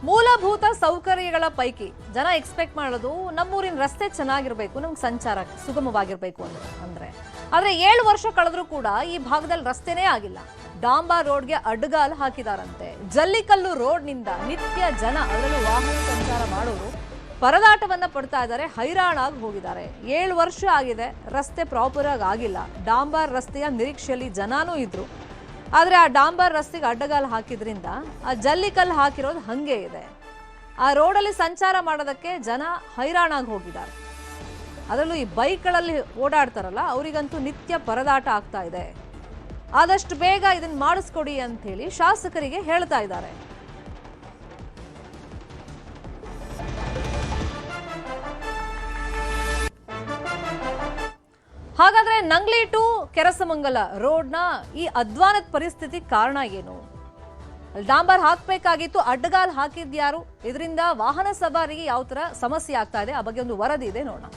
ಮೂಲಭೂತ ಸೌಕರ್ಯಗಳ ಪೈಕಿ ಜನ ಎಕ್ಸ್ಪೆಕ್ಟ್ ಮಾಡೋದು ನಮ್ಮೂರಿನ ರಸ್ತೆ ಚೆನ್ನಾಗಿರಬೇಕು, ನಮ್ಗೆ ಸಂಚಾರ ಸುಗಮವಾಗಿರಬೇಕು ಅಂದ್ರೆ ಆದ್ರೆ 7 ವರ್ಷ ಕಳೆದ್ರೂ ಕೂಡ ಈ ಭಾಗದಲ್ಲಿ ರಸ್ತೆನೇ ಆಗಿಲ್ಲ. ಡಾಂಬಾ ರೋಡ್ಗೆ ಅಡ್ಡಗಾಲು ಹಾಕಿದಾರಂತೆ. ಜಲ್ಲಿಕಲ್ಲು ರೋಡ್ನಿಂದ ನಿತ್ಯ ಜನ, ಅದರಲ್ಲೂ ವಾಹನ ಸಂಚಾರ ಮಾಡೋರು ಪರದಾಟವನ್ನ ಪಡ್ತಾ ಇದ್ದಾರೆ, ಹೈರಾಣಾಗಿ ಹೋಗಿದ್ದಾರೆ. 7 ವರ್ಷ ಆಗಿದೆ, ರಸ್ತೆ ಪ್ರಾಪರ್ ಆಗಿ ಆಗಿಲ್ಲ. ಡಾಂಬಾರ್ ರಸ್ತೆಯ ನಿರೀಕ್ಷೆಯಲ್ಲಿ ಜನನೂ ಇದ್ರು, ಆದರೆ ಆ ಡಾಂಬರ್ ರಸ್ತೆಗೆ ಅಡ್ಡಗಾಲು ಹಾಕಿದ್ರಿಂದ ಆ ಜಲ್ಲಿಕಲ್ಲು ಹಾಕಿರೋದು ಹಂಗೆ ಇದೆ. ಆ ರೋಡಲ್ಲಿ ಸಂಚಾರ ಮಾಡೋದಕ್ಕೆ ಜನ ಹೈರಾಣಾಗಿ ಹೋಗಿದ್ದಾರೆ. ಅದರಲ್ಲೂ ಈ ಬೈಕ್ಗಳಲ್ಲಿ ಓಡಾಡ್ತಾರಲ್ಲ, ಅವರಿಗಂತೂ ನಿತ್ಯ ಪರದಾಟ ಆಗ್ತಾ ಇದೆ. ಆದಷ್ಟು ಬೇಗ ಇದನ್ನ ಮಾಡಿಸ್ಕೊಡಿ ಅಂತ ಹೇಳಿ ಶಾಸಕರಿಗೆ ಹೇಳ್ತಾ ಇದ್ದಾರೆ. ಹಾಗಾದ್ರೆ ನಂಗ್ಲಿ ಟು ಕೆರಸಮಂಗಲ ರೋಡ್ನ ಈ ಅಧ್ವಾನದ ಪರಿಸ್ಥಿತಿ ಕಾರಣ ಏನು? ಡಾಂಬರ್ ಹಾಕಬೇಕಾಗಿತ್ತು, ಅಡ್ಡಗಾಲ್ ಹಾಕಿದ್ಯಾರು? ಇದರಿಂದ ವಾಹನ ಸವಾರಿಗೆ ಯಾವ ತರ ಸಮಸ್ಯೆ ಆಗ್ತಾ ಇದೆ, ಆ ಬಗ್ಗೆ ಒಂದು ವರದಿ ಇದೆ, ನೋಡೋಣ.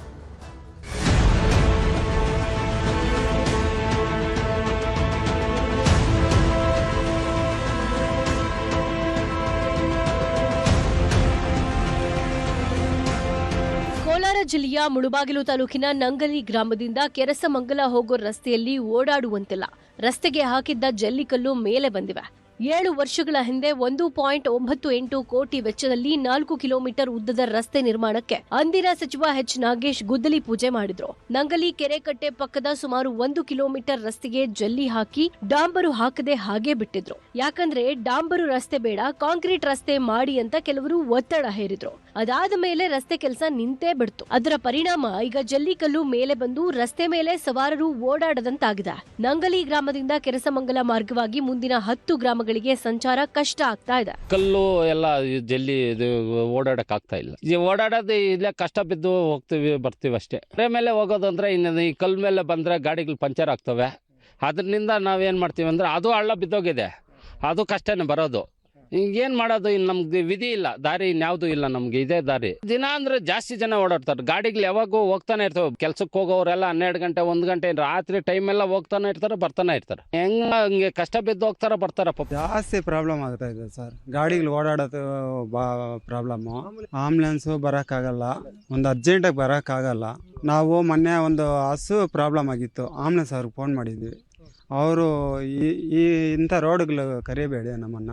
ಕೋಲಾರ ಜಿಲ್ಲೆಯ ಮುಳುಬಾಗಿಲು ತಾಲೂಕಿನ ನಂಗಲಿ ಗ್ರಾಮದಿಂದ ಕೆರಸಮಂಗಲ ಹೋಗೋ ರಸ್ತೆಯಲ್ಲಿ ಓಡಾಡುವಂತಿಲ್ಲ. ರಸ್ತೆಗೆ ಹಾಕಿದ್ದ ಜಲ್ಲಿಕಲ್ಲು ಮೇಲೆ ಬಂದಿವೆ. 7 ವರ್ಷಗಳ ಹಿಂದೆ 1.98 ಕೋಟಿ ವೆಚ್ಚದಲ್ಲಿ 4 ಕಿಲೋಮೀಟರ್ ಉದ್ದದ ರಸ್ತೆ ನಿರ್ಮಾಣಕ್ಕೆ ಅಂದಿನ ಸಚಿವ ಎಚ್ ನಾಗೇಶ್ ಗುದ್ದಲಿ ಪೂಜೆ ಮಾಡಿದ್ರು. ನಂಗಲಿ ಕೆರೆಕಟ್ಟೆ ಪಕ್ಕದ ಸುಮಾರು 1 ಕಿಲೋಮೀಟರ್ ರಸ್ತೆಗೆ ಜಲ್ಲಿ ಹಾಕಿ ಡಾಂಬರು ಹಾಕದೆ ಹಾಗೆ ಬಿಟ್ಟಿದ್ರು. ಯಾಕಂದ್ರೆ ಡಾಂಬರು ರಸ್ತೆ ಬೇಡ, ಕಾಂಕ್ರೀಟ್ ರಸ್ತೆ ಮಾಡಿ ಅಂತ ಕೆಲವರು ಒತ್ತಡ ಹೇರಿದ್ರು. ಅದಾದ ಮೇಲೆ ರಸ್ತೆ ಕೆಲಸ ನಿಂತೇ ಬಿಡ್ತು. ಅದರ ಪರಿಣಾಮ ಈಗ ಜಲ್ಲಿಕಲ್ಲು ಮೇಲೆ ಬಂದು ರಸ್ತೆ ಮೇಲೆ ಸವಾರರು ಓಡಾಡದಂತಾಗಿದೆ. ನಂಗಲಿ ಗ್ರಾಮದಿಂದ ಕೆರಸಮಂಗಲ ಮಾರ್ಗವಾಗಿ ಮುಂದಿನ 10 ಗ್ರಾಮಗಳಿಗೆ ಸಂಚಾರ ಕಷ್ಟ ಆಗ್ತಾ ಇದೆ. ಕಲ್ಲು ಎಲ್ಲ ಜಲ್ಲಿ ಓಡಾಡಕ್ ಆಗ್ತಾ ಇಲ್ಲ. ಓಡಾಡೋದು ಇಲ್ಲೇ ಕಷ್ಟ ಬಿದ್ದು ಹೋಗ್ತೀವಿ ಬರ್ತೀವಿ ಅಷ್ಟೇ. ಮೇಲೆ ಹೋಗೋದಂದ್ರೆ ಇನ್ನು ಈ ಕಲ್ ಮೇಲೆ ಬಂದ್ರೆ ಗಾಡಿಗಳು ಪಂಚರ್ ಆಗ್ತವೆ. ಅದರಿಂದ ನಾವೇನ್ ಮಾಡ್ತೀವಿ ಅಂದ್ರೆ ಅದು ಹಳ್ಳ ಬಿದ್ದೋಗಿದೆ, ಅದು ಕಷ್ಟನೇ ಬರೋದು. ಏನ್ ಮಾಡೋದು, ಇನ್ನು ನಮ್ಗೆ ವಿಧಿ ಇಲ್ಲ, ದಾರಿ ಇನ್ಯಾವುದು ಇಲ್ಲ, ನಮ್ಗೆ ಇದೇ ದಾರಿ. ದಿನ ಅಂದ್ರೆ ಜಾಸ್ತಿ ಜನ ಓಡಾಡ್ತಾರೆ, ಗಾಡಿಗಳು ಯಾವಾಗೂ ಹೋಗ್ತಾನೆ ಇರ್ತವೆ. ಕೆಲ್ಸಕ್ಕೆ ಹೋಗೋರೆಲ್ಲ 12 ಗಂಟೆ 1 ಗಂಟೆ ರಾತ್ರಿ ಟೈಮ್ ಎಲ್ಲ ಹೋಗ್ತಾನೆ ಇರ್ತಾರೆ, ಬರ್ತಾನೆ ಇರ್ತಾರೆ. ಹಂಗೆ ಕಷ್ಟ ಬಿದ್ದು ಹೋಗ್ತಾರ ಬರ್ತಾರ. ಜಾಸ್ತಿ ಪ್ರಾಬ್ಲಮ್ ಆಗ್ತಾ ಇದೆ ಸರ್, ಗಾಡಿಗಳು ಓಡಾಡೋದು ಪ್ರಾಬ್ಲಮ್ಮು. ಆಂಬುಲೆನ್ಸು ಬರೋಕ್ಕಾಗಲ್ಲ, ಒಂದು ಅರ್ಜೆಂಟಾಗಿ ಬರೋಕ್ಕಾಗಲ್ಲ. ನಾವು ಮೊನ್ನೆ ಒಂದು ಹಸು ಪ್ರಾಬ್ಲಮ್ ಆಗಿತ್ತು, ಆಂಬುಲೆನ್ಸ್ ಅವ್ರಿಗೆ ಫೋನ್ ಮಾಡಿದ್ವಿ. ಅವರು ಈ ಇಂಥ ರೋಡ್ಗಳು ಕರಿಬೇಡಿ ನಮ್ಮನ್ನ,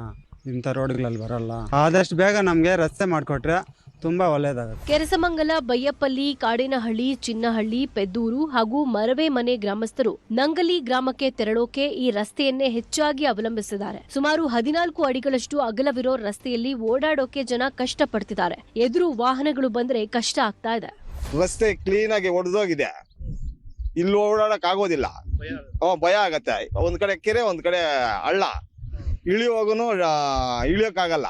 ಇಂಥ ರೋಡ್ಗಳಲ್ಲಿ ಬರಲ್ಲ, ಆದಷ್ಟು ಬೇಗ ನಮಗೆ ರಸ್ತೆ ಮಾಡಿಕೊಟ್ರೆ ತುಂಬಾ ಒಳ್ಳೇದಾಗುತ್ತೆ. ಕೆರಸಮಂಗಲ, ಬಯ್ಯಪಲ್ಲಿ, ಕಾಡೇನಹಳ್ಳಿ, ಚಿನ್ನಹಳ್ಳಿ, ಪೆದ್ದೂರು ಹಾಗೂ ಮರವೆ ಮನೆ ಗ್ರಾಮಸ್ಥರು ನಂಗಲಿ ಗ್ರಾಮಕ್ಕೆ ತೆರಳೋಕೆ ಈ ರಸ್ತೆಯನ್ನೇ ಹೆಚ್ಚಾಗಿ ಅವಲಂಬಿಸಿದ್ದಾರೆ. ಸುಮಾರು 14 ಅಡಿಗಳಷ್ಟು ಅಗಲವಿರೋ ರಸ್ತೆಯಲ್ಲಿ ಓಡಾಡೋಕೆ ಜನ ಕಷ್ಟಪಡ್ತಿದ್ದಾರೆ. ಎದುರು ವಾಹನಗಳು ಬಂದ್ರೆ ಕಷ್ಟ ಆಗ್ತಾ ಇದೆ. ರಸ್ತೆ ಕ್ಲೀನ್ ಆಗಿ ಒಡೆದೋಗಿದೆ, ಇಲ್ಲಿ ಓಡಾಡಕ್ ಆಗೋದಿಲ್ಲ, ಭಯ ಆಗತ್ತೆ. ಒಂದ್ ಕಡೆ ಕೆರೆ, ಒಂದ್ ಕಡೆ ಹಳ್ಳ, ಇಳಿಯೋಗನು ಇಳಿಯೋಕ್ಕಾಗಲ್ಲ.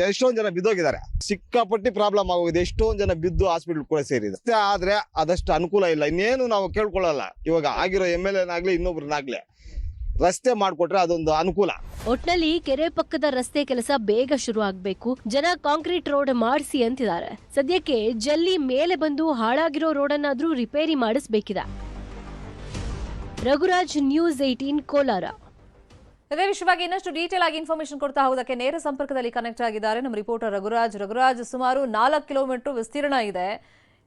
ಎಷ್ಟೊಂದ್ ಜನ ಬಿದ್ದೋಗಿದ್ದಾರೆ, ಸಿಕ್ಕಾಪಟ್ಟಿ ಪ್ರಾಬ್ಲಮ್ ಆಗೋಗಿದೆ. ಎಷ್ಟೊಂದ್ ಜನ ಬಿದ್ದು ಹಾಸ್ಪಿಟಲ್ ಕೂಡ ಸೇರಿದೆ. ಆದ್ರೆ ಅದಷ್ಟು ಅನುಕೂಲ ಇಲ್ಲ. ಇನ್ನೇನು ನಾವು ಕೇಳ್ಕೊಳ್ಳಲ್ಲ, ಇವಾಗ ಆಗಿರೋ MLA ನಾಗ್ಲಿ ಇನ್ನೊಬ್ರನ್ನಾಗ್ಲಿ ರಸ್ತೆ ಮಾಡ್ಕೊಟ್ರೆ ಅದೊಂದು ಅನುಕೂಲ. ಒಟ್ನಲ್ಲಿ ಕೆರೆ ಪಕ್ಕದ ರಸ್ತೆ ಕೆಲಸ ಬೇಗ ಶುರು ಆಗ್ಬೇಕು, ಜನ ಕಾಂಕ್ರೀಟ್ ರೋಡ್ ಮಾಡಿಸಿ ಅಂತಿದ್ದಾರೆ. ಸದ್ಯಕ್ಕೆ ಜಲ್ಲಿ ಮೇಲೆ ಬಂದು ಹಾಳಾಗಿರೋ ರೋಡನ್ನಾದ್ರೂ ರಿಪೇರಿ ಮಾಡಿಸ್ಬೇಕಿದೆ. ರಘುರಾಜ್, ನ್ಯೂಸ್ 18, ಕೋಲಾರ. ಇದೇ ವಿಷಯವಾಗಿ ಇನ್ನಷ್ಟು ಡೀಟೇಲ್ ಆಗಿ ಇನ್ಫಾರ್ಮೇಶನ್ ಕೊಡ್ತಾ ಹೋಗೋದಕ್ಕೆ ನೇರ ಸಂಪರ್ಕದಲ್ಲಿ ಕನೆಕ್ಟ್ ಆಗಿದ್ದಾರೆ ನಮ್ಮ ರಿಪೋರ್ಟರ್ ರಘುರಾಜ್. ಸುಮಾರು 4 ಕಿಲೋಮೀಟರ್ ವಿಸ್ತೀರ್ಣ ಇದೆ.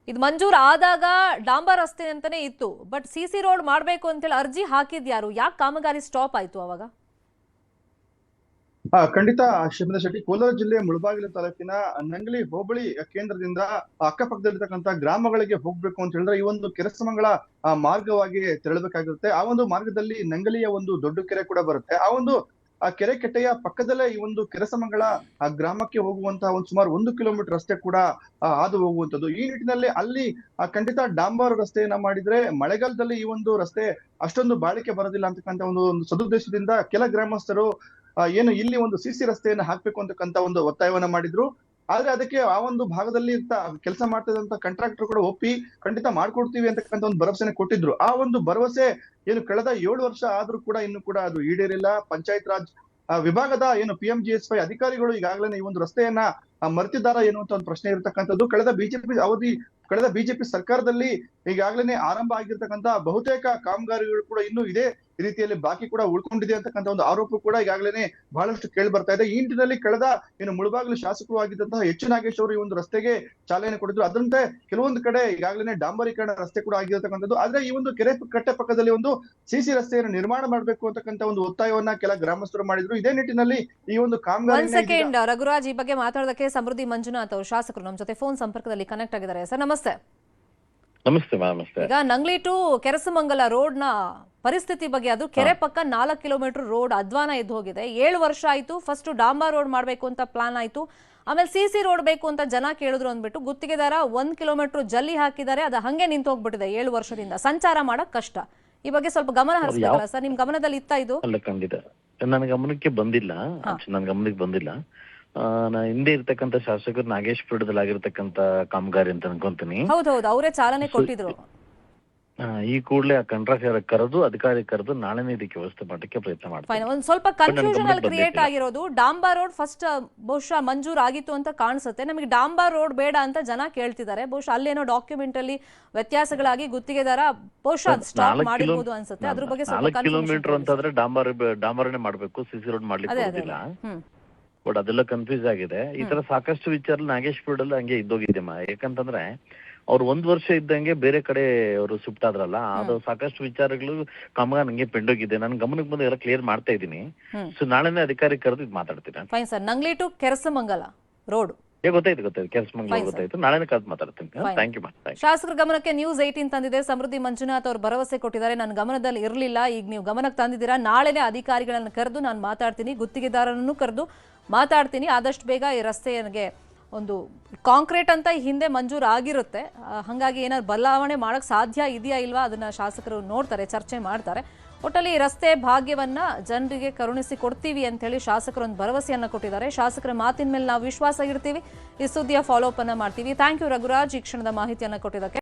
ಇದು ಮಂಜೂರು ಆದಾಗ ಡಾಂಬರ್ ರಸ್ತೆ ಅಂತಾನೆ ಇತ್ತು, ಬಟ್ CC ರೋಡ್ ಮಾಡಬೇಕು ಅಂತೇಳಿ ಅರ್ಜಿ ಹಾಕಿದ್ಯಾರು? ಯಾಕೆ ಕಾಮಗಾರಿ ಸ್ಟಾಪ್ ಆಯ್ತು ಅವಾಗ? ಖಂಡಿತ ಶಿವನ ಶೆಟ್ಟಿ, ಕೋಲಾರ ಜಿಲ್ಲೆಯ ಮುಳಬಾಗಿಲು ತಾಲೂಕಿನ ನಂಗಲಿ ಹೋಬಳಿ ಕೇಂದ್ರದಿಂದ ಅಕ್ಕಪಕ್ಕದಲ್ಲಿರ್ತಕ್ಕಂಥ ಗ್ರಾಮಗಳಿಗೆ ಹೋಗ್ಬೇಕು ಅಂತ ಹೇಳಿದ್ರೆ ಈ ಒಂದು ಕೆರಸಮಂಗಲ ಮಾರ್ಗವಾಗಿ ತೆರಳಬೇಕಾಗಿರುತ್ತೆ. ಆ ಒಂದು ಮಾರ್ಗದಲ್ಲಿ ನಂಗಲಿಯ ಒಂದು ದೊಡ್ಡ ಕೆರೆ ಕೂಡ ಬರುತ್ತೆ. ಆ ಒಂದು ಕೆರೆ ಕಟ್ಟೆಯ ಪಕ್ಕದಲ್ಲೇ ಈ ಒಂದು ಕೆರಸಮಂಗಲ ಗ್ರಾಮಕ್ಕೆ ಹೋಗುವಂತಹ ಒಂದು ಸುಮಾರು 1 ಕಿಲೋಮೀಟರ್ ರಸ್ತೆ ಕೂಡ ಹಾದು ಹೋಗುವಂತದ್ದು. ಈ ನಿಟ್ಟಿನಲ್ಲಿ ಅಲ್ಲಿ ಖಂಡಿತ ಡಾಂಬರ್ ರಸ್ತೆಯನ್ನ ಮಾಡಿದ್ರೆ ಮಳೆಗಾಲದಲ್ಲಿ ಈ ಒಂದು ರಸ್ತೆ ಅಷ್ಟೊಂದು ಬಾಳಿಕೆ ಬರೋದಿಲ್ಲ ಅಂತಕ್ಕಂಥ ಒಂದು ಸದುದ್ದೇಶದಿಂದ ಕೆಲ ಗ್ರಾಮಸ್ಥರು ಏನು ಇಲ್ಲಿ ಒಂದು CC ರಸ್ತೆಯನ್ನು ಹಾಕ್ಬೇಕು ಅಂತಕ್ಕಂಥ ಒಂದು ಒತ್ತಾಯವನ್ನ ಮಾಡಿದ್ರು. ಆದ್ರೆ ಅದಕ್ಕೆ ಆ ಒಂದು ಭಾಗದಲ್ಲಿ ಕೆಲಸ ಮಾಡ್ತಿದ್ದಂತ ಕಾಂಟ್ರಾಕ್ಟರ್ ಕೂಡ ಒಪ್ಪಿ ಖಂಡಿತ ಮಾಡ್ಕೊಡ್ತೀವಿ ಅಂತಕ್ಕಂಥ ಒಂದು ಭರವಸೆನ ಕೊಟ್ಟಿದ್ರು. ಆ ಒಂದು ಭರವಸೆ ಏನು ಕಳೆದ 7 ವರ್ಷ ಆದ್ರೂ ಕೂಡ ಇನ್ನು ಕೂಡ ಅದು ಈಡೇರಿಲ್ಲ. ಪಂಚಾಯತ್ ರಾಜ್ ವಿಭಾಗದ ಏನು PMGSY ಅಧಿಕಾರಿಗಳು ಈಗಾಗಲೇ ಈ ಒಂದು ರಸ್ತೆಯನ್ನ ಮರೆತಿದ್ದಾರಾ ಎನ್ನುವಂತ ಒಂದು ಪ್ರಶ್ನೆ ಇರತಕ್ಕಂಥದ್ದು. ಕಳೆದ ಬಿಜೆಪಿ ಸರ್ಕಾರದಲ್ಲಿ ಈಗಾಗಲೇ ಆರಂಭ ಆಗಿರ್ತಕ್ಕಂತ ಬಹುತೇಕ ಕಾಮಗಾರಿಗಳು ಕೂಡ ಇನ್ನೂ ಇದೇ ರೀತಿಯಲ್ಲಿ ಬಾಕಿ ಕೂಡ ಉಳ್ಕೊಂಡಿದೆ ಅಂತಕ್ಕಂಥ ಒಂದು ಆರೋಪ ಕೂಡ ಈಗಾಗಲೇ ಬಹಳಷ್ಟು ಕೇಳಿ ಬರ್ತಾ ಇದೆ. ಈ ನಿಟ್ಟಿನಲ್ಲಿ ಕಳೆದ ಮುಳಬಾಗಿಲು ಶಾಸಕರು ಆಗಿದ್ದಂತಹ ಎಚ್ ನಾಗೇಶ್ ಅವರು ಈ ಒಂದು ರಸ್ತೆಗೆ ಚಾಲನೆ ಕೊಟ್ಟಿದ್ರು. ಅದರಂತೆ ಕೆಲವೊಂದು ಕಡೆ ಈಗಾಗಲೇ ಡಾಂಬರೀಕರಣ ರಸ್ತೆ ಕೂಡ ಆಗಿರತಕ್ಕಂಥದ್ದು. ಆದ್ರೆ ಈ ಒಂದು ಕೆರೆ ಕಟ್ಟೆ ಪಕ್ಕದಲ್ಲಿ ಒಂದು ಸಿಸಿ ರಸ್ತೆಯನ್ನು ನಿರ್ಮಾಣ ಮಾಡಬೇಕು ಅಂತಕ್ಕಂಥ ಒಂದು ಒತ್ತಾಯವನ್ನ ಕೆಲ ಗ್ರಾಮಸ್ಥರು ಮಾಡಿದ್ರು. ಇದೇ ನಿಟ್ಟಿನಲ್ಲಿ ಈ ಒಂದು ಕಾಮಗಾರಿ ಒಂದ್ ಸೆಕೆಂಡ್ ರಘುರಾಜ್, ಈ ಬಗ್ಗೆ ಮಾತಾಡೋದಕ್ಕೆ ಸಮೃದ್ಧಿ ಮಂಜುನಾಥ್ ಅವರು ಶಾಸಕರು ನಮ್ಮ ಜೊತೆ ಫೋನ್ ಸಂಪರ್ಕದಲ್ಲಿ ಕನೆಕ್ಟ್ ಆಗಿದ್ದಾರೆ. ಸರ್ ನಮಸ್ತೆ. ನಮಸ್ತೆ ನಮಸ್ತೆ. ಈಗ ನಂಗ್ಲಿ ಟು ಕೆರಸಮಂಗಲ ರೋಡ್ ನ ಪರಿಸ್ಥಿತಿ ಬಗ್ಗೆ, ಅದು ಕೆರೆ ಪಕ್ಕ 4 ಕಿಲೋಮೀಟರ್ ರೋಡ್ ಅಧ್ವಾನ ಇದ್ದು ಹೋಗಿದೆ. 7 ವರ್ಷ ಆಯ್ತು. ಫಸ್ಟ್ ಡಾಂಬರ್ ರೋಡ್ ಮಾಡ್ಬೇಕು ಅಂತ ಪ್ಲಾನ್ ಆಯ್ತು, ಆಮೇಲೆ ಸಿಸಿ ರೋಡ್ ಬೇಕು ಅಂತ ಜನ ಕೇಳಿದ್ರು ಅಂದ್ಬಿಟ್ಟು ಗುತ್ತಿಗೆದಾರ 1 ಕಿಲೋಮೀಟರ್ ಜಲ್ಲಿ ಹಾಕಿದ್ದಾರೆ. ಅದು ಹಂಗೆ ನಿಂತು ಹೋಗ್ಬಿಟ್ಟಿದೆ 7 ವರ್ಷದಿಂದ. ಸಂಚಾರ ಮಾಡಕ್ ಕಷ್ಟ. ಈ ಬಗ್ಗೆ ಸ್ವಲ್ಪ ಗಮನ ಹರಿಸಬೇಕಲ್ಲ ಸರ್? ನಿಮ್ ಗಮನದಲ್ಲಿ ಇತ್ತಾ ಇದು? ಅಲ್ಲ, ಖಂಡಿತ ನನ್ನ ಗಮನಕ್ಕೆ ಬಂದಿಲ್ಲ. ನಾ ಹಿಂದೆ ಇರ್ತಕ್ಕಂಥ ಶಾಸಕರು ನಾಗೇಶ್ಪುರದಲ್ಲಿ ಆಗಿರ್ತಕ್ಕಂಥ ಕಾಮಗಾರಿ ಅಂತ ಅನ್ಕೊಂತೀನಿ. ಹೌದೌದು, ಅವರೇ ಚಾಲನೆ ಕೊಟ್ಟಿದ್ರು. ಈ ಕೂಡಲೇ ಆ ಕಾಂಟ್ರಾಕ್ಟರ್ ಕರೆದು ಅಧಿಕಾರಿ ಕರೆದು ನಾಳೆನೇ ಇದಕ್ಕೆ ವ್ಯವಸ್ಥೆ ಮಾಡಕ್ಕೆ ಪ್ರಯತ್ನ ಮಾಡ್ತಾರೆ. ಒಂದ್ ಸ್ವಲ್ಪ ಕನ್ಫ್ಯೂಷನ್ ಅಲ್ಲಿ ಕ್ರಿಯೇಟ್ ಆಗಿರೋದು. ಡಾಂಬರ್ ರೋಡ್ ಫಸ್ಟ್ ಬಹುಶಃ ಮಂಜೂರ್ ಆಗಿತ್ತು ಅಂತ ಕಾಣಿಸುತ್ತೆ. ನಮಗೆ ಡಾಂಬರ್ ರೋಡ್ ಬೇಡ ಅಂತ ಜನ ಕೇಳ್ತಿದ್ದಾರೆ. ಬಹುಶಃ ಅಲ್ಲೇನೋ ಡಾಕ್ಯುಮೆಂಟ್ ಅಲ್ಲಿ ವ್ಯತ್ಯಾಸಗಳಾಗಿ ಗುತ್ತಿಗೆದಾರ ಬಹುಶಃ ಸ್ಟಾಪ್ ಮಾಡಿರ್ಬೋದು ಅನ್ಸುತ್ತೆ. ಅದ್ರ ಬಗ್ಗೆ 4 ಕಿಲೋಮೀಟರ್ ಅಂತಂದ್ರೆ ಡಾಂಬರನೇ ಮಾಡ್ಬೇಕು, ಸಿಸಿ ರೋಡ್ ಮಾಡ್ಲಿಕ್ಕೆ ಬರೋದಿಲ್ಲ. ಬಟ್ ಅದೆಲ್ಲ ಕನ್ಫ್ಯೂಸ್ ಆಗಿದೆ. ಈ ತರ ಸಾಕಷ್ಟು ವಿಚಾರ ನಾಗೇಶ್ಪುರದಲ್ಲಿ ಹಂಗೆ ಇದ್ದೋಗಿದೆ. ಯಾಕಂತಂದ್ರೆ ಅವ್ರು 1 ವರ್ಷ ಇದ್ದಂಗೆ ಬೇರೆ ಕಡೆ ಅವರು ಶಿಫ್ಟ್ ಆದ್ರಲ್ಲ, ಅದು ಸಾಕಷ್ಟು ವಿಚಾರಗಳು ಕಾಮಗಾರಿ ನಂಗೆ ಪೆಂಡೋಗಿದೆ. ನನ್ ಗಮನಕ್ಕೆ ಬಂದು ಎಲ್ಲ ಕ್ಲಿಯರ್ ಮಾಡ್ತಾ ಇದ್ದೀನಿ. ಸೊ ನಾಳೆನೇ ಅಧಿಕಾರಿ ಕರೆದು ಇದು ಮಾತಾಡ್ತೀನಿ. Fine sir. Nangli to Kerasamangala road ಗೊತ್ತಾಯ್ತು ಕೆರಸಮಂಗಲ ಗೊತ್ತಾಯ್ತು. ನಾಳೆನೇ ಕರೆದು ಮಾತಾಡ್ತೀನಿ. Thank you. ಶಾಸಕರ ಗಮನಕ್ಕೆ ನ್ಯೂಸ್ 18 ತಂದಿದೆ. ಸಮೃದ್ಧಿ ಮಂಜುನಾಥ್ ಅವರು ಭರವಸೆ ಕೊಟ್ಟಿದ್ದಾರೆ, ನನ್ನ ಗಮನದಲ್ಲಿ ಇರಲಿಲ್ಲ, ಈಗ ನೀವು ಗಮನಕ್ಕೆ ತಂದಿದ್ದೀರಾ. ನಾಳೆನೇ ಅಧಿಕಾರಿಗಳನ್ನು ಕರೆದು ನಾನು ಮಾತಾಡ್ತೀನಿ, ಗುತ್ತಿಗೆದಾರನನ್ನು ಕರೆದು ಮಾತಾಡ್ತೀನಿ. ಆದಷ್ಟು ಬೇಗ ಈ ರಸ್ತೆಗೆ ಒಂದು ಕಾಂಕ್ರೀಟ್ ಅಂತ ಹಿಂದೆ ಮಂಜೂರು ಆಗಿರುತ್ತೆ. ಹಾಗಾಗಿ ಏನಾದ್ರು ಬದಲಾವಣೆ ಮಾಡೋಕ್ಕೆ ಸಾಧ್ಯ ಇದೆಯಾ ಇಲ್ವಾ ಅದನ್ನ ಶಾಸಕರು ನೋಡ್ತಾರೆ, ಚರ್ಚೆ ಮಾಡ್ತಾರೆ. ಒಟ್ಟಲ್ಲಿ ರಸ್ತೆ ಭಾಗ್ಯವನ್ನ ಜನರಿಗೆ ಕರುಣಿಸಿ ಕೊಡ್ತೀವಿ ಅಂತ ಹೇಳಿ ಶಾಸಕರು ಒಂದು ಭರವಸೆಯನ್ನ ಕೊಟ್ಟಿದ್ದಾರೆ. ಶಾಸಕರ ಮಾತಿನ ಮೇಲೆ ನಾವು ವಿಶ್ವಾಸ ಇಡ್ತೀವಿ. ಈ ಸುದ್ದಿಯ ಫಾಲೋ ಅಪ್ ಅನ್ನ ಮಾಡ್ತೀವಿ. ಥ್ಯಾಂಕ್ ಯು ರಘುರಾಜ್, ಈ ಕ್ಷಣದ ಮಾಹಿತಿಯನ್ನ ಕೊಟ್ಟಿದ್ದಕ್ಕೆ.